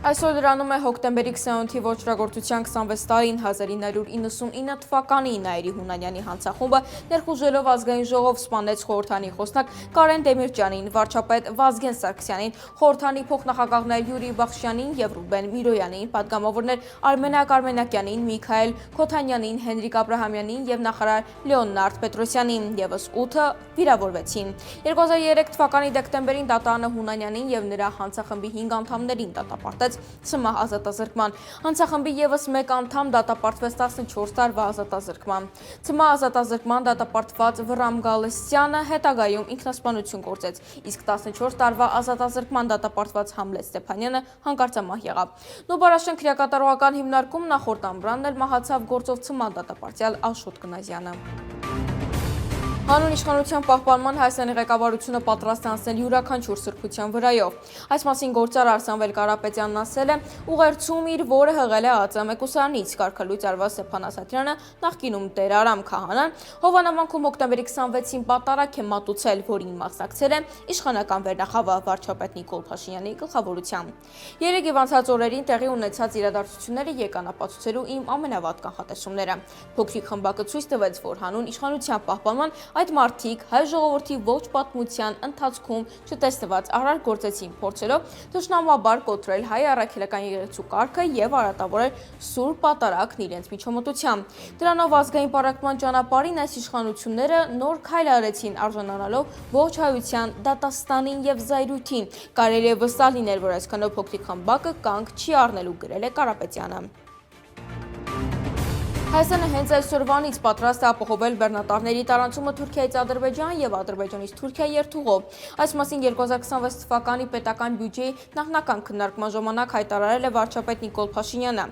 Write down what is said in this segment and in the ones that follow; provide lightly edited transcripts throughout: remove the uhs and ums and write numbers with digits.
Այսօր դրանում է հոկտեմբերի 28-ի ոճրագործության 26 տարին 1999 թվականի Նաիրի Հունանյանի հանցախումբը ներխուժելով ազգային ժողով սպանեց խորհրդանի խոսնակ Կարեն Դեմիրճյանին, վարչապետ Վազգեն Սարգսյանին, խորհրդանի փոխնախագահներ Յուրի Բախշյանին և Ռուբեն Միրոյանին, պատգամավորներ Արմենակ Արմենակյանին, Միքայել Քոթանյանին, Հենրիկ Աբրահամյանին և նախարար Լեոնարդ Պետրոսյանին, ևս 8-ը վիրավորվեցին։ 2003 թվականի դեկտեմբերին դատարանը Հունանյանին և նրա հանցախմբի 5 անդամներին դատապարտեց ՑՄՀ ազատազրկման։ Հանցախմբի ևս մեկ անդամ դատապարտվեց 14 տարվա ազատազրկման։ ՑՄՀ ազատազրկման դատապարտված Վռամ Գալստյանը հետագայում ինքնասպանություն գործեց, իսկ 14 տարվա ազատազրկման դատապարտված Համլետ Ստեփանյանը հանկարծամահ եղավ։ Նոբարաշեն քրեակատարողական հիմնարկում նախորդ ամռանն էլ մահացավ գործով ՑՄՀ դատապարտյալ Աշոտ Կնազյանը։ Հանուն իշխանության պահպանման Հայաստանի ղեկավարությունը պատրաստ է անցնել յուրաքանչյուր սրբության վրայով։ Այս մասին գործարար Սամվել Կարապետյանն ասել է, ուղերձում իր, որը հղել է ԱԾՄ մեկուսարանից, կարգալույծ Արված Ստեփան Ասատրյանը, նախկինում Տեր Արամ Քահանան, Հովանավանքում հոկտեմբերի 26-ին պատարագ է մատուցել, որին մասնակցել է իշխանական վերնախավը վարչապետ Նիկոլ Փաշինյանի գլխավորությամբ։ Երեկ և անցած օրերին տեղի ունեցած իրադարձությունները եկան ապացուցելու իմ ամենավատ կանխատեսումները։ Փոքրիկ խմբակը ցույց տվեց, որ հանուն իշխանության պահպանման այդ մարդիկ հայ ժողովրդի ողջ պատմության ընթացքում չտեսնված արար գործեցին, փորձելով թշնամաբար կոտրել հայ առաքելական եկեղեցու կարգը և արատավորել սուրբ պատարագն իրենց միջամտությամբ։ Դրանով ազգային պառակտման ճանապարհին այս իշխանությունները նոր քայլ արեցին, արժանանալով ողջ հայության դատաստանին և զայրույթին։ Կարելի է վստահ լինել, որ այսքանով փոքրիկ խմբակը կանգ չի առնելու, գրել է Կարապետյանը։ Հայաստանը հենց այսօրվանից պատրաստ է ապահովել բեռնատարների տարանցումը Թուրքիայից Ադրբեջան և Ադրբեջանից Թուրքիա երթուղով։ Այս մասին 2026 թվականի պետական բյուջեի նախնական քննարկման ժամանակ հայտարարել է վարչապետ Նիկոլ Փաշինյանը։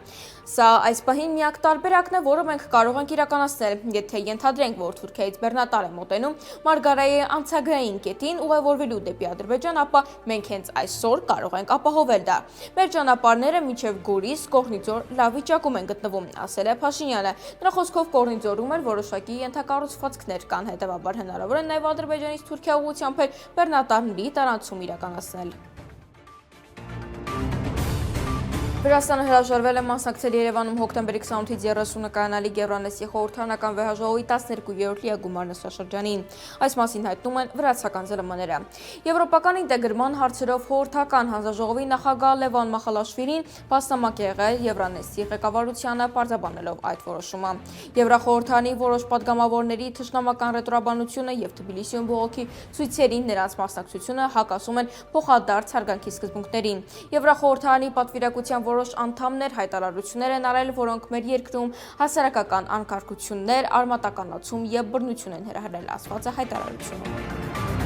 Սա այս պահին միակ տարբերակն է, որը մենք կարող ենք իրականացնել, եթե ենթադրենք, որ Թուրքիայից բեռնատար է մոտենում Մարգարայի անցագրային կետին ուղևորվելու դեպի Ադրբեջան, ապա մենք հենց այսօր կարող ենք ապահովել դա։ Մեր ճանապարհները մինչև Գորիս, Կորնիձոր լավ վիճակում են գտնվում, ասել է Փաշինյանը։ Նրա խոսքով Կորնիձորում էլ որոշակի ենթակառուցվածքներ կան, հետևաբար հնարավոր է նաև Ադրբեջանից Թուրքիա ուղղությամբ բեռնատարների տարանցում իրականացնել։ Վրաստանը հրաժարվել է մասնակցել Երևանում հոկտեմբերի 28-ից 30-ը կայանալիք Եվրանեսի խորհրդարանական վեհաժողովի 12-րդ լիագումար նստաշրջանին։ Այս մասին հայտնում են վրացական ԶԼՄ-ները։ Եվրոպական ինտեգրման հարցերով խորհրդական հանձնաժողովի նախագահ Լևոն Մախալաշվիլին փաստամակ է եղել Եվրանեսի ղեկավարությանը, պարզաբանելով այդ որոշումը։ Եվրախորհրդանի որոշ պատգամավորների թշնամական ռետրոաբանությունը և Թբիլիսիում բողոքի ցույցերին նրանց մասնակցությունը հակասում են փոխադարձ հարգանքի սկզբունքներին։ Եվրախորհրդանի պատվիրակության որոշ անդամներ հայտարարություններ են արել, որոնք մեր երկրում հասարակական անկարգություններ, արմատականացում և բռնություն են հրահրել, ասված է հայտարարությունում։